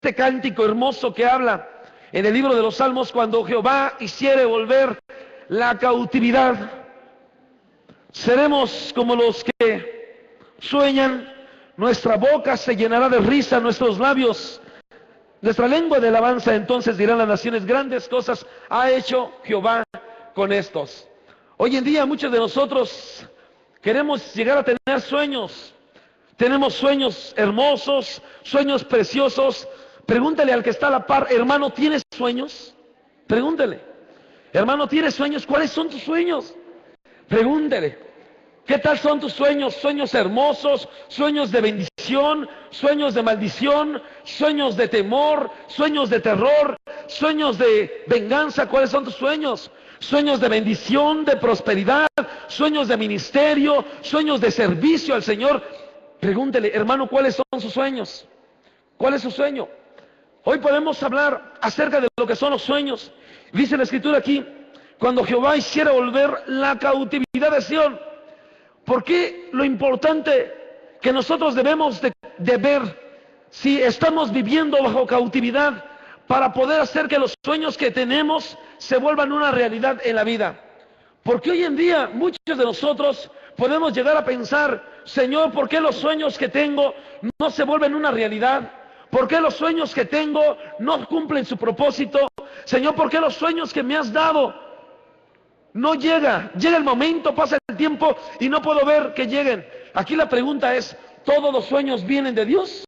este cántico hermoso que habla en el libro de los Salmos, cuando Jehová hiciere volver la cautividad, seremos como los que sueñan, nuestra boca se llenará de risa, nuestros labios, nuestra lengua de alabanza, entonces dirán las naciones, grandes cosas ha hecho Jehová con estos. Hoy en día muchos de nosotros queremos llegar a tener sueños. Tenemos sueños hermosos, sueños preciosos. Pregúntale al que está a la par, hermano, ¿tienes sueños? Pregúntele, hermano, ¿tienes sueños? ¿Cuáles son tus sueños? Pregúntele, ¿qué tal son tus sueños? Sueños hermosos, sueños de bendición, sueños de maldición, sueños de temor, sueños de terror, sueños de venganza. ¿Cuáles son tus sueños? Sueños de bendición, de prosperidad, sueños de ministerio, sueños de servicio al Señor. Pregúntele, hermano, ¿cuáles son sus sueños? ¿Cuál es su sueño? Hoy podemos hablar acerca de lo que son los sueños. Dice la Escritura aquí, cuando Jehová hiciera volver la cautividad de Sión. ¿Por qué lo importante que nosotros debemos de ver si estamos viviendo bajo cautividad para poder hacer que los sueños que tenemos se vuelvan una realidad en la vida? Porque hoy en día muchos de nosotros podemos llegar a pensar, Señor, ¿por qué los sueños que tengo no se vuelven una realidad? ¿Por qué los sueños que tengo no cumplen su propósito? Señor, ¿por qué los sueños que me has dado no llegan? Llega el momento, pasa el tiempo y no puedo ver que lleguen. Aquí la pregunta es, ¿todos los sueños vienen de Dios?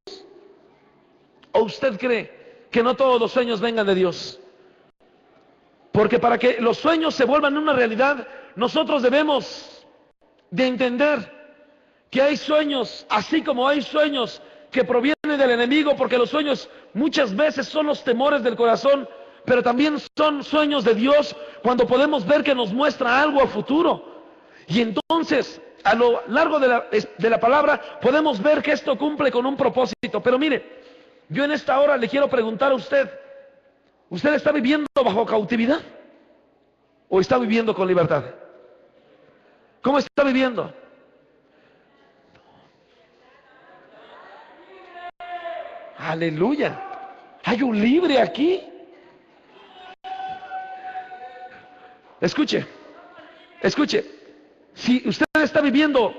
¿O usted cree que no todos los sueños vengan de Dios? Porque para que los sueños se vuelvan una realidad, nosotros debemos de entender que hay sueños, así como hay sueños que provienen del enemigo, porque los sueños muchas veces son los temores del corazón, pero también son sueños de Dios cuando podemos ver que nos muestra algo a futuro. Y entonces, a lo largo de la palabra, podemos ver que esto cumple con un propósito. Pero mire, yo en esta hora le quiero preguntar a usted, ¿usted está viviendo bajo cautividad o está viviendo con libertad? ¿Cómo está viviendo? Aleluya. Hay un libre aquí. Escuche, escuche. Si usted está viviendo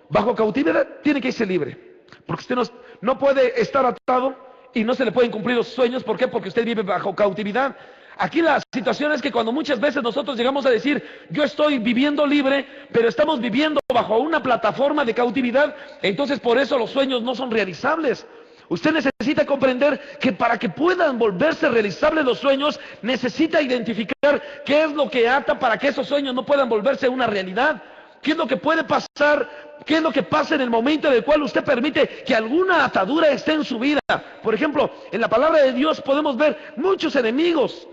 bajo cautividad, tiene que irse libre. Porque usted no puede estar atado y no se le pueden cumplir los sueños. ¿Por qué? Porque usted vive bajo cautividad. Aquí la situación es que cuando muchas veces nosotros llegamos a decir, yo estoy viviendo libre, pero estamos viviendo bajo una plataforma de cautividad, entonces por eso los sueños no son realizables. Usted necesita comprender que para que puedan volverse realizables los sueños, necesita identificar qué es lo que ata para que esos sueños no puedan volverse una realidad. ¿Qué es lo que puede pasar? ¿Qué es lo que pasa en el momento en el cual usted permite que alguna atadura esté en su vida? Por ejemplo, en la palabra de Dios podemos ver muchos enemigos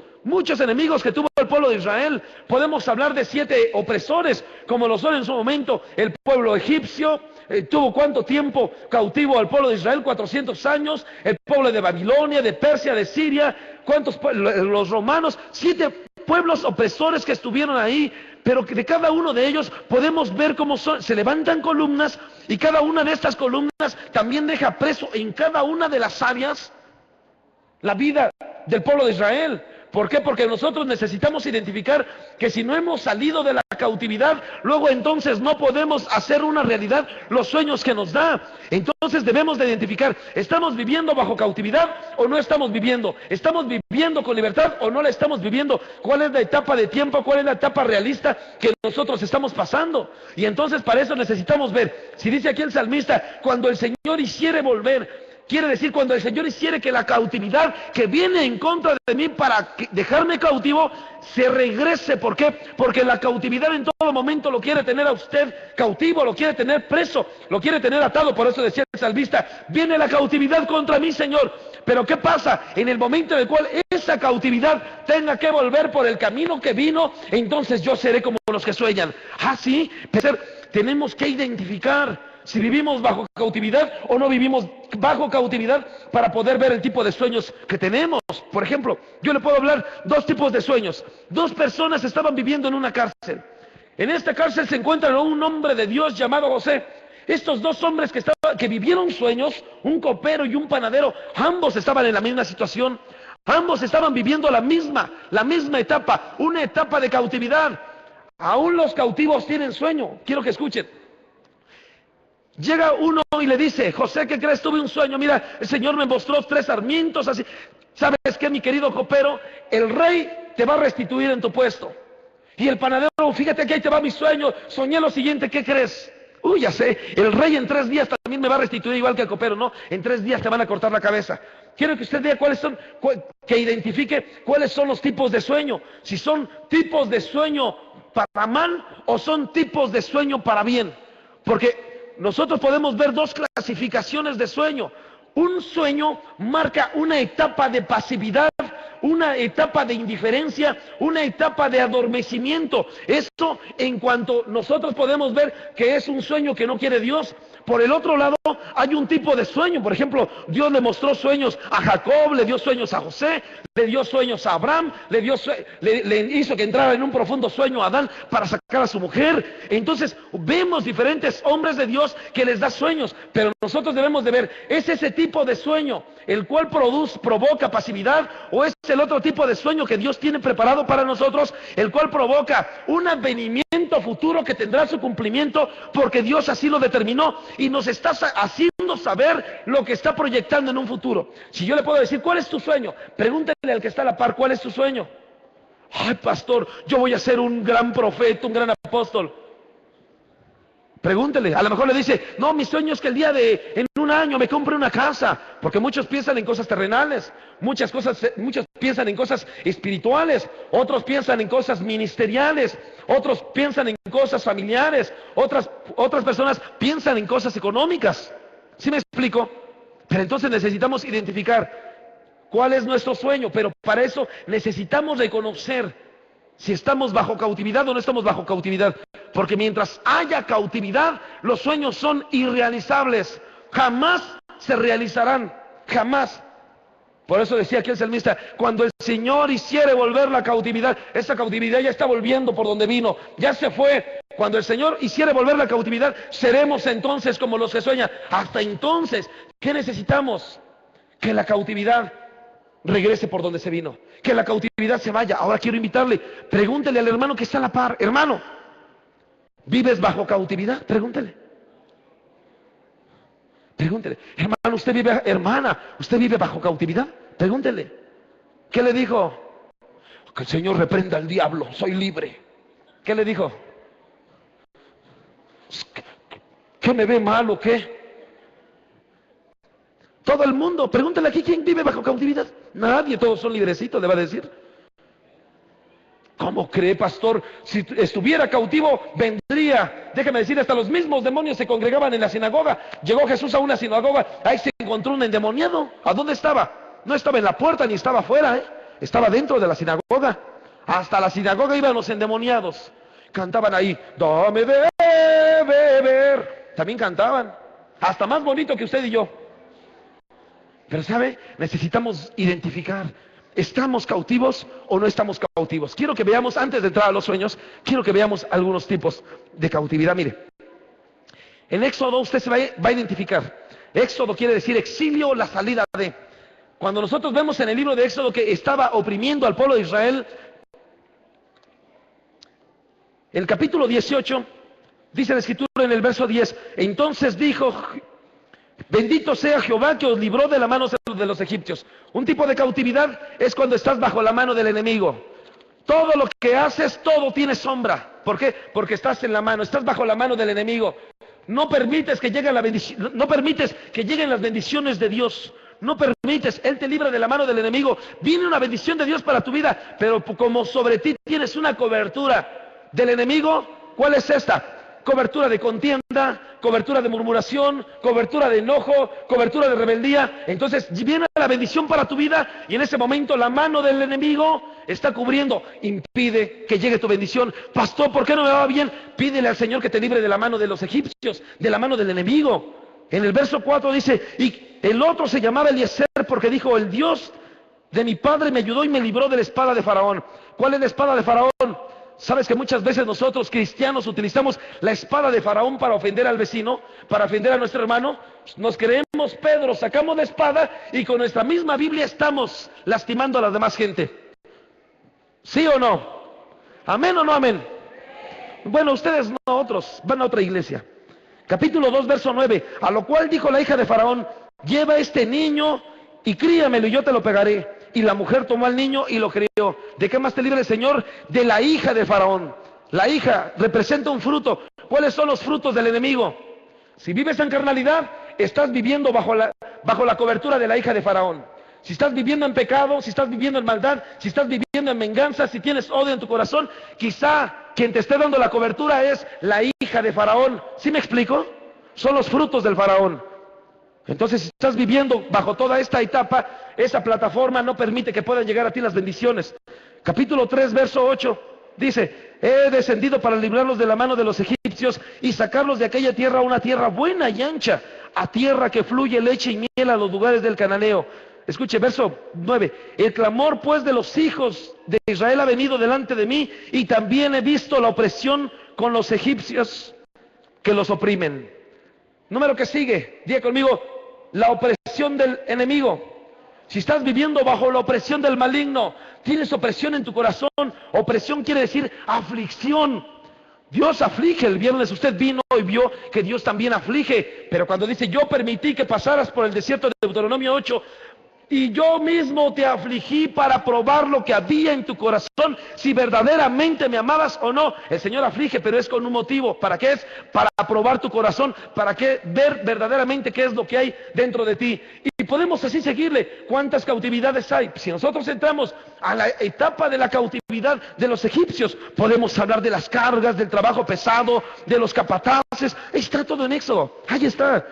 que tuvo el pueblo de Israel. Podemos hablar de 7 opresores, como lo son en su momento el pueblo egipcio. Tuvo ¿cuánto tiempo cautivo al pueblo de Israel? 400 años. El pueblo de Babilonia, de Persia, de Siria. Los romanos. 7 pueblos opresores que estuvieron ahí. Pero de cada uno de ellos podemos ver cómo se levantan columnas, y cada una de estas columnas también deja preso en cada una de las áreas la vida del pueblo de Israel. ¿Por qué? Porque nosotros necesitamos identificar que si no hemos salido de la cautividad, luego entonces no podemos hacer una realidad los sueños que nos da. Entonces debemos de identificar, ¿estamos viviendo bajo cautividad o no estamos viviendo? ¿Estamos viviendo con libertad o no la estamos viviendo? ¿Cuál es la etapa de tiempo? ¿Cuál es la etapa realista que nosotros estamos pasando? Y entonces para eso necesitamos ver, si dice aquí el salmista, cuando el Señor hiciere volver, quiere decir cuando el Señor hiciere que la cautividad que viene en contra de mí para dejarme cautivo, se regrese. ¿Por qué? Porque la cautividad en todo momento lo quiere tener a usted cautivo, lo quiere tener preso, lo quiere tener atado. Por eso decía el salmista, viene la cautividad contra mí, Señor. Pero ¿qué pasa? En el momento en el cual esa cautividad tenga que volver por el camino que vino, entonces yo seré como los que sueñan. Ah, sí, tenemos que identificar si vivimos bajo cautividad o no vivimos bajo cautividad para poder ver el tipo de sueños que tenemos. Por ejemplo, yo le puedo hablar 2 tipos de sueños. 2 personas estaban viviendo en una cárcel. En esta cárcel se encuentra un hombre de Dios llamado José. Estos dos hombres que vivieron sueños, un copero y un panadero, ambos estaban en la misma situación. Ambos estaban viviendo la misma etapa, una etapa de cautividad. Aún los cautivos tienen sueño. Quiero que escuchen. Llega uno y le dice: José, ¿qué crees? Tuve un sueño. Mira, el Señor me mostró 3 sarmientos así. ¿Sabes qué, mi querido copero? El rey te va a restituir en tu puesto. Y el panadero: fíjate que ahí te va mi sueño. Soñé lo siguiente, ¿qué crees? Uy, ya sé, el rey en 3 días también me va a restituir igual que el copero. No, en 3 días te van a cortar la cabeza. Quiero que usted diga que identifique cuáles son los tipos de sueño. Si son tipos de sueño para mal o son tipos de sueño para bien. Porque nosotros podemos ver 2 clasificaciones de sueño. Un sueño marca una etapa de pasividad, una etapa de indiferencia, una etapa de adormecimiento. Esto en cuanto nosotros podemos ver que es un sueño que no quiere Dios. Por el otro lado, hay un tipo de sueño. Por ejemplo, Dios le mostró sueños a Jacob, le dio sueños a José, le dio sueños a Abraham, le hizo que entrara en un profundo sueño a Adán para sacar a su mujer. Entonces, vemos diferentes hombres de Dios que les da sueños, pero nosotros debemos de ver, ¿es ese tipo de sueño el cual provoca pasividad, o es el otro tipo de sueño que Dios tiene preparado para nosotros, el cual provoca un advenimiento futuro que tendrá su cumplimiento porque Dios así lo determinó y nos está haciendo saber lo que está proyectando en un futuro? Si yo le puedo decir: ¿cuál es tu sueño? Pregúntele al que está a la par: ¿cuál es tu sueño? Ay, pastor, yo voy a ser un gran profeta, un gran apóstol. Pregúntele, a lo mejor le dice: no, mi sueño es que en un año me compre una casa. Porque muchos piensan en cosas terrenales, muchos piensan en cosas espirituales, otros piensan en cosas ministeriales, otros piensan en cosas familiares, otras personas piensan en cosas económicas. ¿Sí me explico? Pero entonces necesitamos identificar cuál es nuestro sueño, pero para eso necesitamos reconocer si estamos bajo cautividad o no estamos bajo cautividad. Porque mientras haya cautividad, los sueños son irrealizables. Jamás se realizarán. Jamás. Por eso decía aquí el salmista: cuando el Señor hiciere volver la cautividad, esa cautividad ya está volviendo por donde vino. Ya se fue. Cuando el Señor hiciere volver la cautividad, seremos entonces como los que sueñan. Hasta entonces, ¿qué necesitamos? Que la cautividad regrese por donde se vino, que la cautividad se vaya. Ahora quiero invitarle, pregúntele al hermano que está a la par: hermano, ¿vives bajo cautividad? Pregúntele, hermano, ¿usted vive bajo cautividad? Pregúntele. ¿Qué le dijo? Que el Señor reprenda al diablo, soy libre. ¿Qué le dijo? ¿Qué me ve mal o qué? Todo el mundo, pregúntale aquí: ¿quién vive bajo cautividad? Nadie, todos son librecitos, le va a decir. ¿Cómo cree, pastor? Si estuviera cautivo, vendría. Déjeme decir, hasta los mismos demonios se congregaban en la sinagoga. Llegó Jesús a una sinagoga, ahí se encontró un endemoniado. ¿A dónde estaba? No estaba en la puerta ni estaba afuera, estaba dentro de la sinagoga. Hasta la sinagoga iban los endemoniados. Cantaban ahí: dame de beber. También cantaban, hasta más bonito que usted y yo. Pero ¿sabe? Necesitamos identificar, ¿estamos cautivos o no estamos cautivos? Quiero que veamos, antes de entrar a los sueños, quiero que veamos algunos tipos de cautividad. Mire, en Éxodo usted se va a identificar. Éxodo quiere decir exilio, la salida de. Cuando nosotros vemos en el libro de Éxodo que estaba oprimiendo al pueblo de Israel, el capítulo 18, dice la escritura en el verso 10: entonces dijo: bendito sea Jehová que os libró de la mano de los egipcios. Un tipo de cautividad es cuando estás bajo la mano del enemigo. Todo lo que haces, todo tiene sombra. ¿Por qué? Porque estás en la mano, estás bajo la mano del enemigo. No permites que llegue la bendición, no permites que lleguen las bendiciones de Dios. No permites, Él te libra de la mano del enemigo. Viene una bendición de Dios para tu vida, pero como sobre ti tienes una cobertura del enemigo, ¿cuál es esta? Cobertura de contienda, cobertura de murmuración, cobertura de enojo, cobertura de rebeldía. Entonces viene la bendición para tu vida y en ese momento la mano del enemigo está cubriendo, impide que llegue tu bendición. Pastor, ¿por qué no me va bien? Pídele al Señor que te libre de la mano de los egipcios, de la mano del enemigo. En el verso 4 dice: y el otro se llamaba Eliezer, porque dijo: el Dios de mi padre me ayudó y me libró de la espada de Faraón. ¿Cuál es la espada de Faraón? ¿Sabes que muchas veces nosotros cristianos utilizamos la espada de Faraón para ofender al vecino, para ofender a nuestro hermano? Nos creemos Pedro, sacamos la espada y con nuestra misma Biblia estamos lastimando a la demás gente. ¿Sí o no? ¿Amén o no amén? Bueno, ustedes no, otros van a otra iglesia. Capítulo 2, verso 9. A lo cual dijo la hija de Faraón: lleva este niño y críamelo y yo te lo pegaré. Y la mujer tomó al niño y lo crió. ¿De qué más te libre el Señor? De la hija de Faraón. La hija representa un fruto. ¿Cuáles son los frutos del enemigo? Si vives en carnalidad, estás viviendo bajo la cobertura de la hija de Faraón. Si estás viviendo en pecado, si estás viviendo en maldad, si estás viviendo en venganza, si tienes odio en tu corazón, quizá quien te esté dando la cobertura es la hija de Faraón. ¿Sí me explico? Son los frutos del Faraón. Entonces, si estás viviendo bajo toda esta etapa, esa plataforma no permite que puedan llegar a ti las bendiciones. Capítulo 3, verso 8, dice: he descendido para librarlos de la mano de los egipcios y sacarlos de aquella tierra a una tierra buena y ancha, a tierra que fluye leche y miel, a los lugares del cananeo. Escuche, verso 9. El clamor pues de los hijos de Israel ha venido delante de mí, y también he visto la opresión con los egipcios que los oprimen. Número que sigue, diga conmigo: la opresión del enemigo. Si estás viviendo bajo la opresión del maligno, tienes opresión en tu corazón. Opresión quiere decir aflicción. Dios aflige. El viernes usted vino y vio que Dios también aflige. Pero cuando dice: yo permití que pasaras por el desierto de Deuteronomio 8, y yo mismo te afligí para probar lo que había en tu corazón, si verdaderamente me amabas o no. El Señor aflige, pero es con un motivo. ¿Para qué es? Para probar tu corazón, para que ver verdaderamente qué es lo que hay dentro de ti. Y podemos así seguirle. ¿Cuántas cautividades hay? Si nosotros entramos a la etapa de la cautividad de los egipcios, podemos hablar de las cargas, del trabajo pesado, de los capataces. Ahí está todo en Éxodo. Ahí está.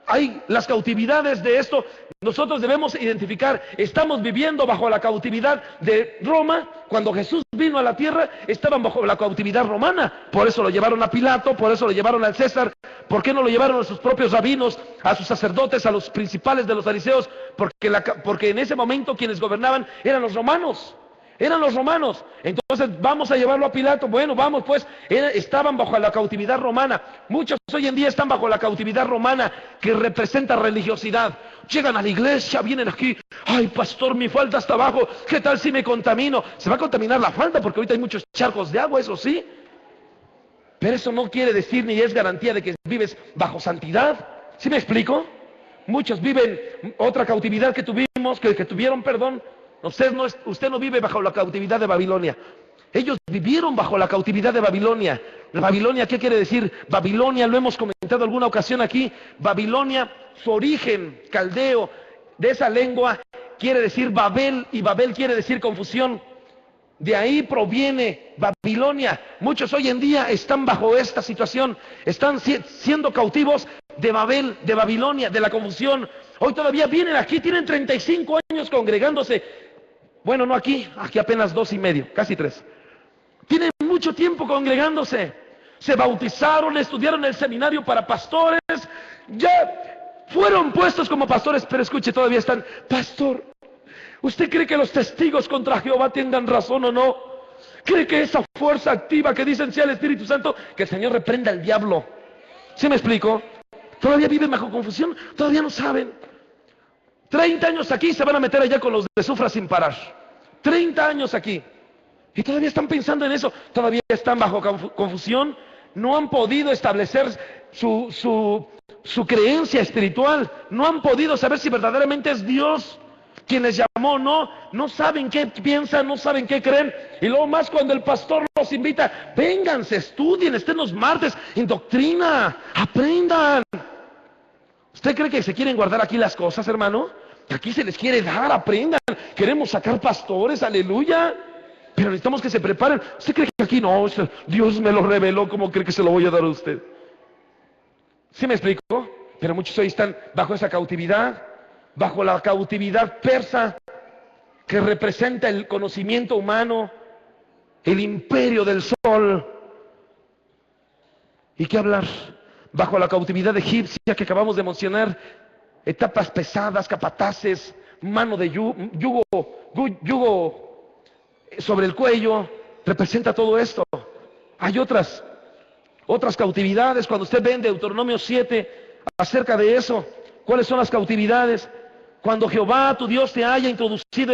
Hay las cautividades de esto. Nosotros debemos identificar: estamos viviendo bajo la cautividad de Roma. Cuando Jesús vino a la tierra, estaban bajo la cautividad romana. Por eso lo llevaron a Pilato, por eso lo llevaron al César. ¿Por qué no lo llevaron a sus propios rabinos, a sus sacerdotes, a los principales de los fariseos? Porque en ese momento quienes gobernaban eran los romanos. Eran los romanos. Entonces vamos a llevarlo a Pilato. Bueno, vamos pues. Estaban bajo la cautividad romana. Muchos hoy en día están bajo la cautividad romana, que representa religiosidad. Llegan a la iglesia, vienen aquí: ay, pastor, mi falda está abajo, ¿qué tal si me contamino? Se va a contaminar la falda, porque ahorita hay muchos charcos de agua, eso sí. Pero eso no quiere decir ni es garantía de que vives bajo santidad. ¿Sí me explico? Muchos viven otra cautividad que tuvieron, perdón. Usted no vive bajo la cautividad de Babilonia. Ellos vivieron bajo la cautividad de Babilonia. ¿Babilonia qué quiere decir? Babilonia, lo hemos comentado alguna ocasión aquí. Babilonia, su origen caldeo de esa lengua quiere decir Babel, y Babel quiere decir confusión. De ahí proviene Babilonia. Muchos hoy en día están bajo esta situación. Están siendo cautivos de Babel, de Babilonia, de la confusión. Hoy todavía vienen aquí, tienen 35 años congregándose. Bueno, no aquí apenas 2 y medio, casi 3. Tienen mucho tiempo congregándose. Se bautizaron, estudiaron el seminario para pastores. Ya fueron puestos como pastores, pero escuche, todavía están: pastor, ¿usted cree que los testigos contra Jehová tengan razón o no? ¿Cree que esa fuerza activa que dicen sea el Espíritu Santo? Que el Señor reprenda al diablo. ¿Sí me explico? Todavía viven bajo confusión, todavía no saben. 30 años aquí, se van a meter allá con los de Sufra sin parar. 30 años aquí. Y todavía están pensando en eso. Todavía están bajo confusión. No han podido establecer su creencia espiritual. No han podido saber si verdaderamente es Dios quien les llamó o no. No saben qué piensan, no saben qué creen. Y luego más cuando el pastor los invita: vénganse, estudien, estén los martes en doctrina, aprendan. ¿Usted cree que se quieren guardar aquí las cosas, hermano? Aquí se les quiere dar, aprendan. Queremos sacar pastores, aleluya. Pero necesitamos que se preparen. ¿Usted cree que aquí no? Dios me lo reveló, ¿cómo cree que se lo voy a dar a usted? ¿Sí me explico? Pero muchos hoy están bajo esa cautividad, bajo la cautividad persa, que representa el conocimiento humano, el imperio del sol. ¿Y qué hablar? Bajo la cautividad egipcia que acabamos de mencionar, etapas pesadas, capataces, mano de yugo sobre el cuello, representa todo esto. Hay otras cautividades. Cuando usted ve en Deuteronomio 7 acerca de eso, ¿cuáles son las cautividades? Cuando Jehová tu Dios te haya introducido en